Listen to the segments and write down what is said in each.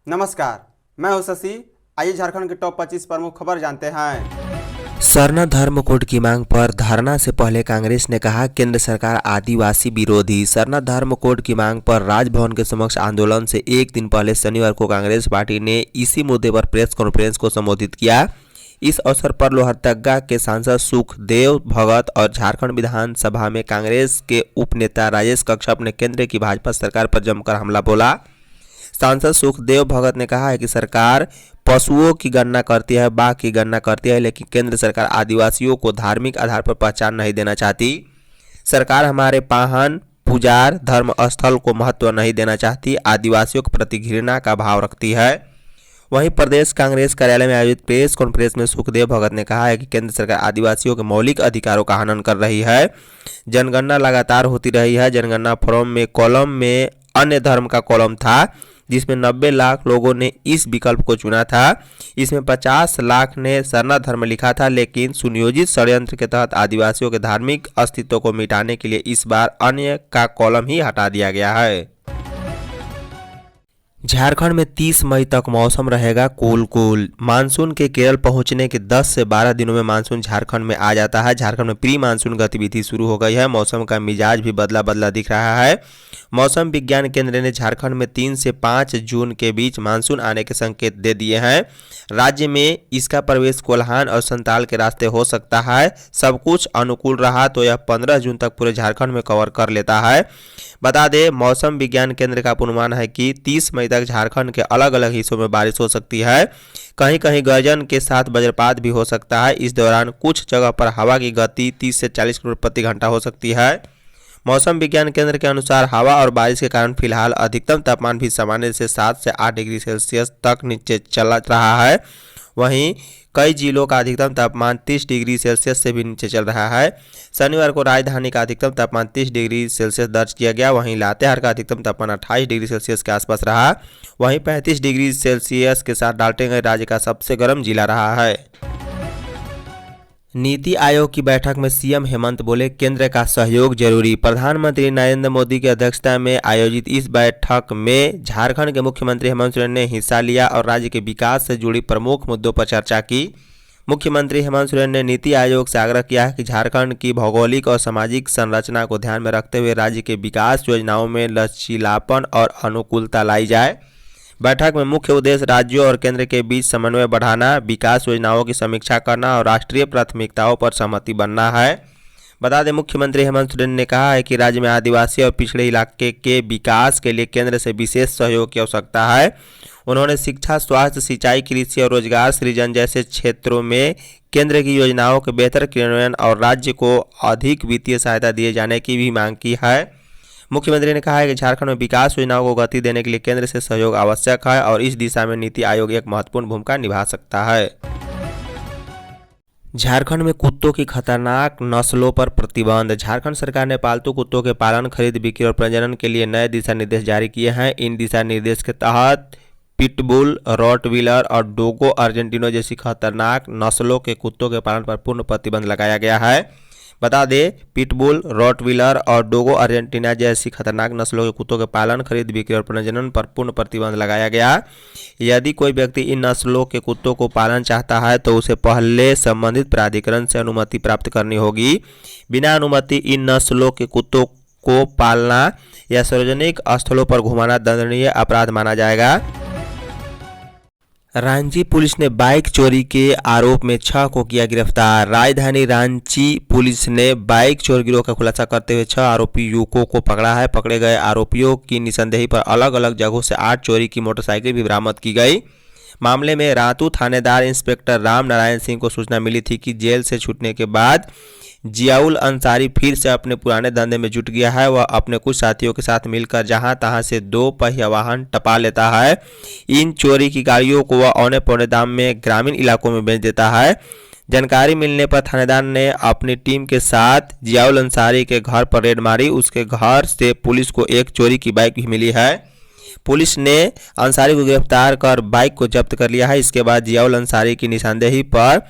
नमस्कार, मैं हूं शशि। आइए झारखंड के टॉप 25 प्रमुख खबर जानते हैं। सरना धर्म कोड की मांग पर धरना से पहले कांग्रेस ने कहा केंद्र सरकार आदिवासी विरोधी। सरना धर्म कोड की मांग पर राजभवन के समक्ष आंदोलन से एक दिन पहले शनिवार को कांग्रेस पार्टी ने इसी मुद्दे पर प्रेस कॉन्फ्रेंस को संबोधित किया। इस अवसर पर लोहरदगा के सांसद सुखदेव भगत और झारखंड विधानसभा में कांग्रेस के उपनेता राजेश कश्यप ने केंद्र की भाजपा सरकार पर जमकर हमला बोला। सांसद सुखदेव भगत ने कहा है कि सरकार पशुओं की गणना करती है, बाघ की गणना करती है, लेकिन केंद्र सरकार आदिवासियों को धार्मिक आधार पर पहचान नहीं देना चाहती। सरकार हमारे पाहन पुजार धर्म स्थल को महत्व नहीं देना चाहती, आदिवासियों के प्रति घृणा का भाव रखती है। वहीं प्रदेश कांग्रेस कार्यालय में आयोजित प्रेस कॉन्फ्रेंस में सुखदेव भगत ने कहा है कि केंद्र सरकार आदिवासियों के मौलिक अधिकारों का हनन कर रही है। जनगणना लगातार होती रही है। जनगणना फॉर्म में कॉलम में अन्य धर्म का कॉलम था, जिसमें 90 लाख लोगों ने इस विकल्प को चुना था। इसमें 50 लाख ने सरना धर्म लिखा था, लेकिन सुनियोजित षड्यंत्र के तहत आदिवासियों के धार्मिक अस्तित्व को मिटाने के लिए इस बार अन्य का कॉलम ही हटा दिया गया है। झारखंड में 30 मई तक मौसम रहेगा कूल। मानसून के केरल पहुंचने के 10 से 12 दिनों में मानसून झारखंड में आ जाता है। झारखंड में प्री मानसून गतिविधि शुरू हो गई है। मौसम का मिजाज भी बदला बदला दिख रहा है। मौसम विज्ञान केंद्र ने झारखंड में 3 से 5 जून के बीच मानसून आने के संकेत दे दिए हैं। राज्य में इसका प्रवेश कोल्हान और संताल के रास्ते हो सकता है। सब कुछ अनुकूल रहा तो यह 15 जून तक पूरे झारखंड में कवर कर लेता है। बता दें, मौसम विज्ञान केंद्र का पूर्वानुमान है कि 30 मई तक झारखंड के अलग अलग हिस्सों में बारिश हो सकती है। कहीं कहीं गर्जन के साथ वज्रपात भी हो सकता है। इस दौरान कुछ जगह पर हवा की गति 30 से 40 किलोमीटर प्रति घंटा हो सकती है। मौसम विज्ञान केंद्र के अनुसार हवा और बारिश के कारण फिलहाल अधिकतम तापमान भी सामान्य से 7 से 8 डिग्री सेल्सियस तक नीचे चल रहा है। वहीं कई जिलों का अधिकतम तापमान 30 डिग्री सेल्सियस से भी नीचे चल रहा है। शनिवार को राजधानी का अधिकतम तापमान 30 डिग्री सेल्सियस दर्ज किया गया। वहीं लातेहार का अधिकतम तापमान 28 डिग्री सेल्सियस के आसपास रहा। वहीं 35 डिग्री सेल्सियस के साथ डाल्टनगंज राज्य का सबसे गर्म जिला रहा है। नीति आयोग की बैठक में सीएम हेमंत बोले केंद्र का सहयोग जरूरी। प्रधानमंत्री नरेंद्र मोदी की अध्यक्षता में आयोजित इस बैठक में झारखंड के मुख्यमंत्री हेमंत सोरेन ने हिस्सा लिया और राज्य के विकास से जुड़ी प्रमुख मुद्दों पर चर्चा की। मुख्यमंत्री हेमंत सोरेन ने नीति आयोग से आग्रह किया है कि झारखंड की भौगोलिक और सामाजिक संरचना को ध्यान में रखते हुए राज्य के विकास योजनाओं में लचीलापन और अनुकूलता लाई जाए। बैठक में मुख्य उद्देश्य राज्यों और केंद्र के बीच समन्वय बढ़ाना, विकास योजनाओं की समीक्षा करना और राष्ट्रीय प्राथमिकताओं पर सहमति बनना है। बता दें, मुख्यमंत्री हेमंत सोरेन ने कहा है कि राज्य में आदिवासी और पिछड़े इलाके के विकास के लिए केंद्र से विशेष सहयोग की आवश्यकता है। उन्होंने शिक्षा, स्वास्थ्य, सिंचाई, कृषि और रोजगार सृजन जैसे क्षेत्रों में केंद्र की योजनाओं के बेहतर क्रियान्वयन और राज्य को अधिक वित्तीय सहायता दिए जाने की भी मांग की है। मुख्यमंत्री ने कहा है कि झारखंड में विकास योजनाओं को गति देने के लिए केंद्र से सहयोग आवश्यक है और इस दिशा में नीति आयोग एक महत्वपूर्ण भूमिका निभा सकता है। झारखंड में कुत्तों की खतरनाक नस्लों पर प्रतिबंध। झारखंड सरकार ने पालतू कुत्तों के पालन, खरीद, बिक्री और प्रजनन के लिए नए दिशा निर्देश जारी किए हैं। इन दिशा निर्देश के तहत पिटबुल, रॉटवीलर और डोगो अर्जेंटिनो जैसी खतरनाक नस्लों के कुत्तों के पालन पर पूर्ण प्रतिबंध लगाया गया है। बता दें, पिटबुल, रॉटवीलर और डोगो अर्जेंटीना जैसी खतरनाक नस्लों के कुत्तों के पालन, खरीद, बिक्री और प्रजनन पर पूर्ण प्रतिबंध लगाया गया। यदि कोई व्यक्ति इन नस्लों के कुत्तों को पालन चाहता है तो उसे पहले संबंधित प्राधिकरण से अनुमति प्राप्त करनी होगी। बिना अनुमति इन नस्लों के कुत्तों को पालना या सार्वजनिक स्थलों पर घुमाना दंडनीय अपराध माना जाएगा। रांची पुलिस ने बाइक चोरी के आरोप में 6 को किया गिरफ्तार। राजधानी रांची पुलिस ने बाइक चोर गिरोह का खुलासा करते हुए 6 आरोपी युवकों को पकड़ा है। पकड़े गए आरोपियों की निशानदेही पर अलग अलग जगहों से 8 चोरी की मोटरसाइकिल भी बरामद की गई। मामले में रातू थानेदार इंस्पेक्टर राम नारायण सिंह को सूचना मिली थी कि जेल से छूटने के बाद जियाउल अंसारी फिर से अपने पुराने धंधे में जुट गया है। वह अपने कुछ साथियों के साथ मिलकर जहां तहां से 2 पहिया वाहन टपा लेता है। इन चोरी की गाड़ियों को वह औने पौने दाम में ग्रामीण इलाकों में बेच देता है। जानकारी मिलने पर थानेदार ने अपनी टीम के साथ जियाउल अंसारी के घर पर रेड मारी। उसके घर से पुलिस को एक चोरी की बाइक भी मिली है। पुलिस ने अंसारी को गिरफ्तार कर बाइक को जब्त कर लिया है। इसके बाद जियाउल अंसारी की निशानदेही पर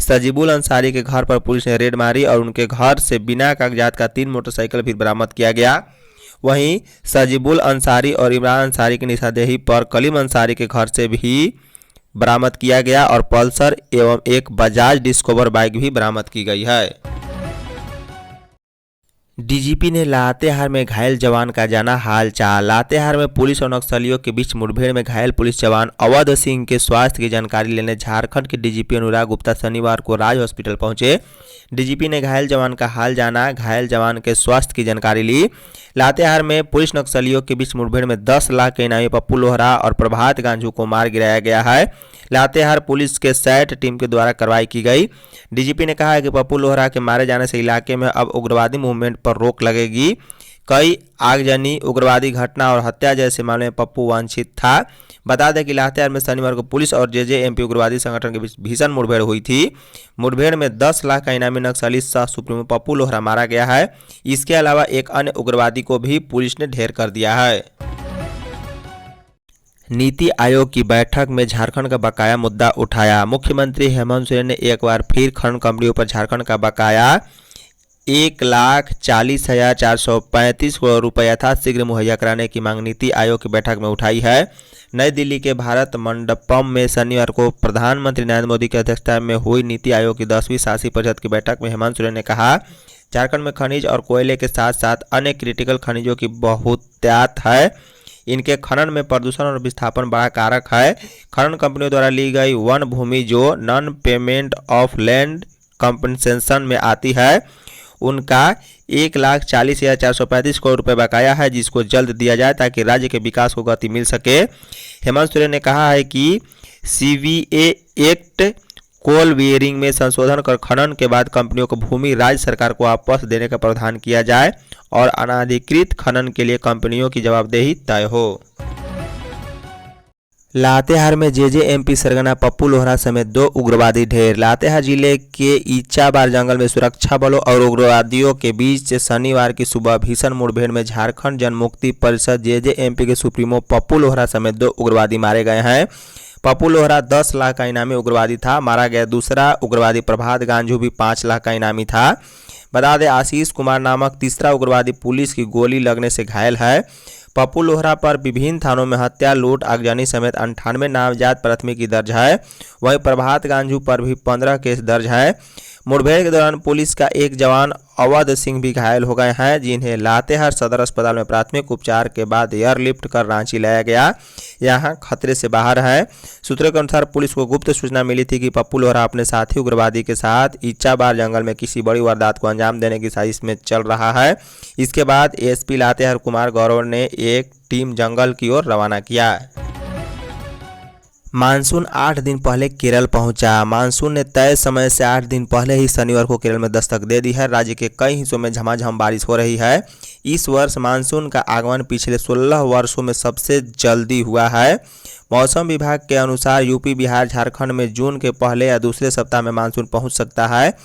सजीबुल अंसारी के घर पर पुलिस ने रेड मारी और उनके घर से बिना कागजात का 3 मोटरसाइकिल भी बरामद किया गया। वहीं सजीबुल अंसारी और इमरान अंसारी की निशानदेही पर कलीम अंसारी के घर से भी बरामद किया गया और पल्सर एवं एक बजाज डिस्कवर बाइक भी बरामद की गई है। डीजीपी ने लातेहार में घायल जवान का जाना हालचाल। लातेहार में पुलिस और नक्सलियों के बीच मुठभेड़ में घायल पुलिस जवान अवध सिंह के स्वास्थ्य की जानकारी लेने झारखंड के डीजीपी अनुराग गुप्ता शनिवार को राज हॉस्पिटल पहुंचे। डीजीपी ने घायल जवान का हाल जाना, घायल जवान के स्वास्थ्य की जानकारी ली। लातेहार में पुलिस नक्सलियों के बीच मुठभेड़ में 10 लाख के इनामी पप्पू लोहरा और प्रभात गांजू को मार गिराया गया है। लातेहार पुलिस के सैट टीम के द्वारा कार्रवाई की गई। डीजीपी ने कहा है कि पप्पू लोहरा के मारे जाने से इलाके में अब उग्रवादी मूवमेंट पर रोक लगेगी। कई आगजनी, उग्रवादी घटना और हत्या जैसे मामले में पप्पू वांछित था। बता दें कि लातेहार में शनिवार को पुलिस और जेजेएमपी उग्रवादी संगठन के बीच भीषण मुठभेड़ हुई थी। मुठभेड़ में 10 लाख का इनामी नक्सली सह सुप्रीमो पप्पू लोहरा मारा गया है। इसके अलावा एक अन्य उग्रवादी को भी पुलिस ने ढेर कर दिया है। नीति आयोग की बैठक में झारखंड का बकाया मुद्दा उठाया। मुख्यमंत्री हेमंत सोरेन ने एक बार फिर खनन कंपनियों पर झारखंड का बकाया 1,40,435 करोड़ रुपये यथाशीघ्र मुहैया कराने की मांग नीति आयोग की बैठक में उठाई है। नई दिल्ली के भारत मंडपम में शनिवार को प्रधानमंत्री नरेंद्र मोदी की अध्यक्षता में हुई नीति आयोग की 10वीं शासी परिषद की बैठक में हेमंत सोरेन ने कहा, झारखंड में खनिज और कोयले के साथ साथ अन्य क्रिटिकल खनिजों की बहुतायत है। इनके खनन में प्रदूषण और विस्थापन बड़ा कारक है। खनन कंपनियों द्वारा ली गई वन भूमि जो non payment of land compensation में आती है, उनका 1,40,435 करोड़ रुपए बकाया है, जिसको जल्द दिया जाए ताकि राज्य के विकास को गति मिल सके। हेमंत सोरेन ने कहा है कि सीवीए एक्ट कोल बेयरिंग में संशोधन कर खनन के बाद कंपनियों को भूमि राज्य सरकार को वापस देने का प्रावधान किया जाए और अनाधिकृत खनन के लिए कंपनियों की जवाबदेही तय हो। लातेहार में जेजेएमपी सरगना पप्पू लोहरा समेत 2 उग्रवादी ढेर। लातेहार जिले के इच्छाबार जंगल में सुरक्षा बलों और उग्रवादियों के बीच शनिवार की सुबह भीषण मुठभेड़ में झारखंड जनमुक्ति परिषद जेजेएमपी के सुप्रीमो पप्पू लोहरा समेत 2 उग्रवादी मारे गए हैं। पप्पू लोहरा 10 लाख का इनामी उग्रवादी था। मारा गया दूसरा उग्रवादी प्रभात गांजू भी 5 लाख का इनामी था। बता दें, आशीष कुमार नामक तीसरा उग्रवादी पुलिस की गोली लगने से घायल है। पप्पू लोहरा पर विभिन्न थानों में हत्या, लूट, आगजनी समेत 98 नामजद प्राथमिकी दर्ज है। वहीं प्रभात गांजू पर भी 15 केस दर्ज है। मुठभेड़ के दौरान पुलिस का एक जवान अवध सिंह भी घायल हो गए हैं, जिन्हें लातेहार सदर अस्पताल में प्राथमिक उपचार के बाद एयरलिफ्ट कर रांची लाया गया। यहां खतरे से बाहर है। सूत्रों के अनुसार पुलिस को गुप्त सूचना मिली थी कि पप्पू लोहरा अपने साथी उग्रवादी के साथ इच्छाबार जंगल में किसी बड़ी वारदात को अंजाम देने की साजिश में चल रहा है। इसके बाद एसपी लातेहार कुमार गौरव ने एक टीम जंगल की ओर रवाना किया। मानसून 8 दिन पहले केरल पहुंचा। मानसून ने तय समय से 8 दिन पहले ही शनिवार को केरल में दस्तक दे दी है। राज्य के कई हिस्सों में झमाझम बारिश हो रही है। इस वर्ष मानसून का आगमन पिछले 16 वर्षों में सबसे जल्दी हुआ है। मौसम विभाग के अनुसार यूपी, बिहार, झारखंड में जून के पहले या दूसरे सप्ताह में मानसून पहुंच सकता है।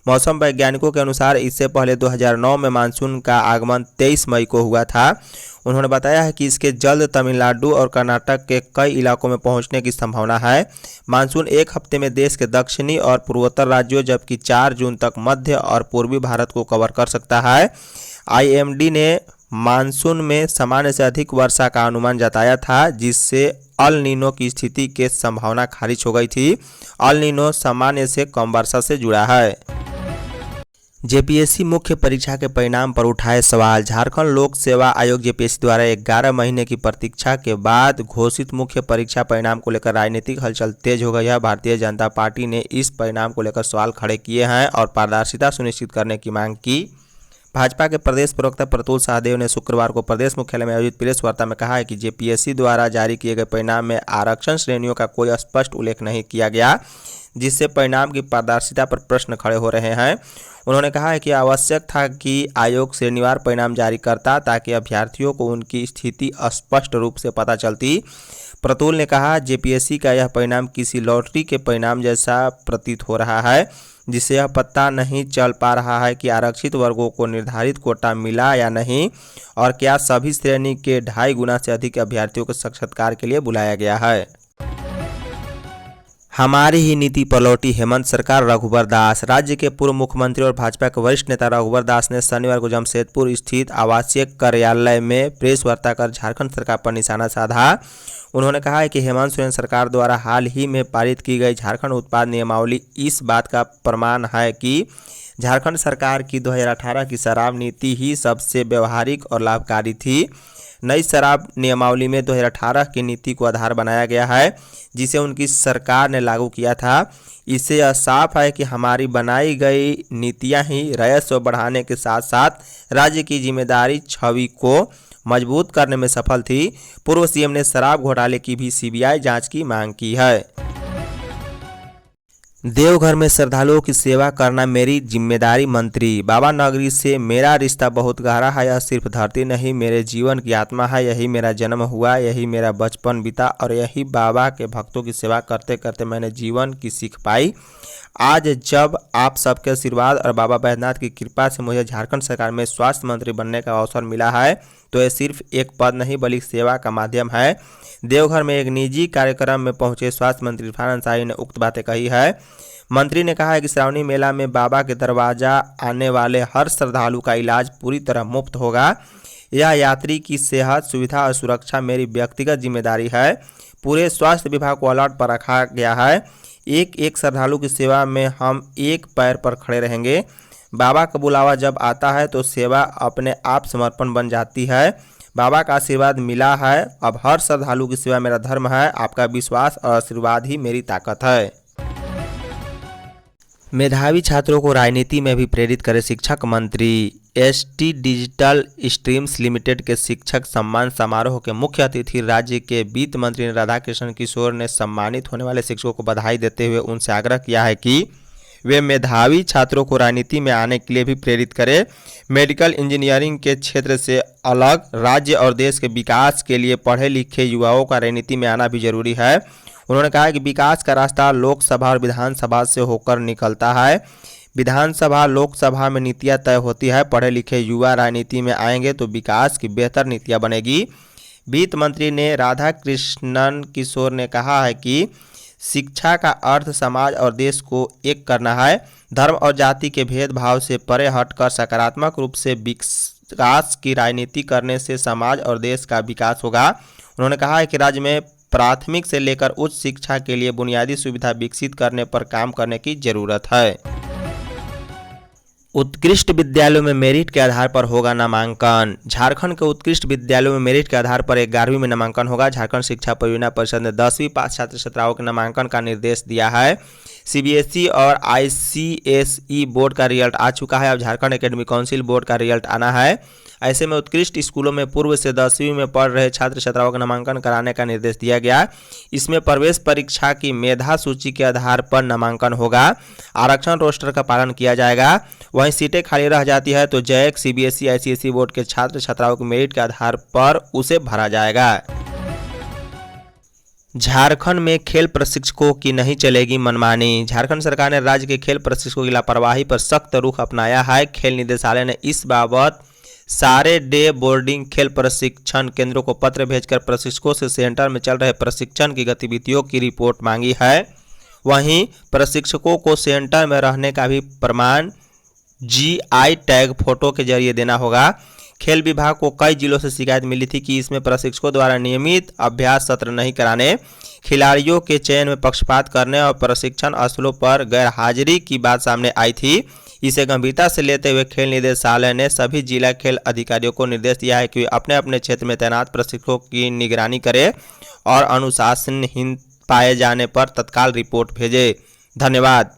मौसम वैज्ञानिकों के अनुसार इससे पहले 2009 में मानसून का आगमन 23 मई को हुआ था। उन्होंने बताया है कि इसके जल्द तमिलनाडु और कर्नाटक के कई इलाकों में पहुंचने की संभावना है। मानसून एक हफ्ते में देश के दक्षिणी और पूर्वोत्तर राज्यों जबकि 4 जून तक मध्य और पूर्वी भारत को कवर कर सकता है। आईएमडी ने मानसून में सामान्य से अधिक वर्षा का अनुमान जताया था, जिससे अल नीनो की स्थिति की संभावना खारिज हो गई थी। अल नीनो सामान्य से कम वर्षा से जुड़ा है। जेपीएससी मुख्य परीक्षा के परिणाम पर उठाए सवाल। झारखंड लोक सेवा आयोग जेपीएससी द्वारा 11 महीने की प्रतीक्षा के बाद घोषित मुख्य परीक्षा परिणाम को लेकर राजनीतिक हलचल तेज हो गई है। भारतीय जनता पार्टी ने इस परिणाम को लेकर सवाल खड़े किए हैं और पारदर्शिता सुनिश्चित करने की मांग की। भाजपा के प्रदेश प्रवक्ता प्रतुल शाहदेव ने शुक्रवार को प्रदेश मुख्यालय में आयोजित प्रेस वार्ता में कहा है कि जेपीएससी द्वारा जारी किए गए परिणाम में आरक्षण श्रेणियों का कोई स्पष्ट उल्लेख नहीं किया गया, जिससे परिणाम की पारदर्शिता पर प्रश्न खड़े हो रहे हैं। उन्होंने कहा है कि आवश्यक था कि आयोग श्रेणीवार परिणाम जारी करता ताकि अभ्यर्थियों को उनकी स्थिति स्पष्ट रूप से पता चलती। प्रतुल ने कहा, जेपीएससी का यह परिणाम किसी लॉटरी के परिणाम जैसा प्रतीत हो रहा है, जिससे यह पता नहीं चल पा रहा है कि आरक्षित वर्गों को निर्धारित कोटा मिला या नहीं और क्या सभी श्रेणी के 2.5 गुना से अधिक अभ्यर्थियों को साक्षात्कार के लिए बुलाया गया है। हमारी ही नीति पर लौटी हेमंत सरकार। रघुवर दास। राज्य के पूर्व मुख्यमंत्री और भाजपा के वरिष्ठ नेता रघुवर दास ने शनिवार को जमशेदपुर स्थित आवासीय कार्यालय में प्रेस वार्ता कर झारखंड सरकार पर निशाना साधा। उन्होंने कहा है कि हेमंत सोरेन सरकार द्वारा हाल ही में पारित की गई झारखंड उत्पाद नियमावली इस बात का प्रमाण है कि झारखंड सरकार की 2018 की शराब नीति ही सबसे व्यवहारिक और लाभकारी थी। नई शराब नियमावली में 2018 की नीति को आधार बनाया गया है, जिसे उनकी सरकार ने लागू किया था। इससे यह साफ है कि हमारी बनाई गई नीतियां ही राजस्व बढ़ाने के साथ साथ राज्य की जिम्मेदारी छवि को मजबूत करने में सफल थी। पूर्व सीएम ने शराब घोटाले की भी सीबीआई जांच की मांग की है। देवघर में श्रद्धालुओं की सेवा करना मेरी जिम्मेदारी। मंत्री। बाबा नगरी से मेरा रिश्ता बहुत गहरा है। यह सिर्फ धरती नहीं, मेरे जीवन की आत्मा है। यही मेरा जन्म हुआ, यही मेरा बचपन बीता और यही बाबा के भक्तों की सेवा करते करते मैंने जीवन की सीख पाई। आज जब आप सबके आशीर्वाद और बाबा बैद्यनाथ की कृपा से मुझे झारखंड सरकार में स्वास्थ्य मंत्री बनने का अवसर मिला है, तो यह सिर्फ एक पद नहीं बल्कि सेवा का माध्यम है। देवघर में एक निजी कार्यक्रम में पहुंचे स्वास्थ्य मंत्री इरफान अंसारी ने उक्त बातें कही है। मंत्री ने कहा है कि श्रावणी मेला में बाबा के दरवाजा आने वाले हर श्रद्धालु का इलाज पूरी तरह मुफ्त होगा। यह यात्री की सेहत, सुविधा और सुरक्षा मेरी व्यक्तिगत जिम्मेदारी है। पूरे स्वास्थ्य विभाग को अलर्ट पर रखा गया है। एक एक श्रद्धालु की सेवा में हम एक पैर पर खड़े रहेंगे। बाबा का बुलावा जब आता है तो सेवा अपने आप समर्पण बन जाती है। बाबा का आशीर्वाद मिला है, अब हर श्रद्धालु की सेवा मेरा धर्म है। आपका विश्वास और आशीर्वाद ही मेरी ताकत है। मेधावी छात्रों को राजनीति में भी प्रेरित करे शिक्षक मंत्री। एसटी डिजिटल स्ट्रीम्स लिमिटेड के शिक्षक सम्मान समारोह के मुख्य अतिथि राज्य के वित्त मंत्री राधाकृष्ण किशोर ने सम्मानित होने वाले शिक्षकों को बधाई देते हुए उनसे आग्रह किया है कि वे मेधावी छात्रों को राजनीति में आने के लिए भी प्रेरित करें। मेडिकल इंजीनियरिंग के क्षेत्र से अलग राज्य और देश के विकास के लिए पढ़े लिखे युवाओं का राजनीति में आना भी जरूरी है। उन्होंने कहा कि विकास का रास्ता लोकसभा और विधानसभा से होकर निकलता है। विधानसभा लोकसभा में नीतियां तय होती है। पढ़े लिखे युवा राजनीति में आएंगे तो विकास की बेहतर नीतियां बनेगी। वित्त मंत्री ने राधाकृष्णन किशोर ने कहा है कि शिक्षा का अर्थ समाज और देश को एक करना है। धर्म और जाति के भेदभाव से परे हटकर सकारात्मक रूप से विकास की राजनीति करने से समाज और देश का विकास होगा। उन्होंने कहा है कि राज्य में प्राथमिक से लेकर उच्च शिक्षा के लिए बुनियादी सुविधा विकसित करने पर काम करने की जरूरत है। उत्कृष्ट विद्यालयों में मेरिट के आधार पर होगा नामांकन। झारखंड के उत्कृष्ट विद्यालयों में मेरिट के आधार पर 11वीं में नामांकन होगा। झारखंड शिक्षा परियोजना परिषद ने 10वीं पास छात्र छात्राओं के नामांकन का निर्देश दिया है। सीबीएसई और आईसीएसई बोर्ड का रिजल्ट आ चुका है। अब झारखंड एकेडमिक काउंसिल बोर्ड का रिजल्ट आना है। ऐसे में उत्कृष्ट स्कूलों में पूर्व से 10वीं में पढ़ रहे छात्र छात्राओं का नामांकन कराने का निर्देश दिया गया। इसमें प्रवेश परीक्षा की मेधा सूची के आधार पर नामांकन होगा। आरक्षण रोस्टर का पालन किया जाएगा। वहीं सीटें खाली रह जाती है तो जैक, सीबीएसई, आईसीएसई बोर्ड के छात्र छात्राओं के मेरिट के आधार पर उसे भरा जाएगा। झारखंड में खेल प्रशिक्षकों की नहीं चलेगी मनमानी। झारखंड सरकार ने राज्य के खेल प्रशिक्षकों की लापरवाही पर सख्त रुख अपनाया है। खेल निदेशालय ने इस बाबत सारे डे बोर्डिंग खेल प्रशिक्षण केंद्रों को पत्र भेजकर प्रशिक्षकों से सेंटर में चल रहे प्रशिक्षण की गतिविधियों की रिपोर्ट मांगी है। वहीं प्रशिक्षकों को सेंटर में रहने का भी प्रमाण जीआई टैग फोटो के जरिए देना होगा। खेल विभाग को कई जिलों से शिकायत मिली थी कि इसमें प्रशिक्षकों द्वारा नियमित अभ्यास सत्र नहीं कराने, खिलाड़ियों के चयन में पक्षपात करने और प्रशिक्षण स्थलों पर गैरहाजिरी की बात सामने आई थी। इसे गंभीरता से लेते हुए खेल निदेशालय ने सभी जिला खेल अधिकारियों को निर्देश दिया है कि वे अपने अपने क्षेत्र में तैनात प्रशिक्षकों की निगरानी करें और अनुशासनहीन पाए जाने पर तत्काल रिपोर्ट भेजें। धन्यवाद।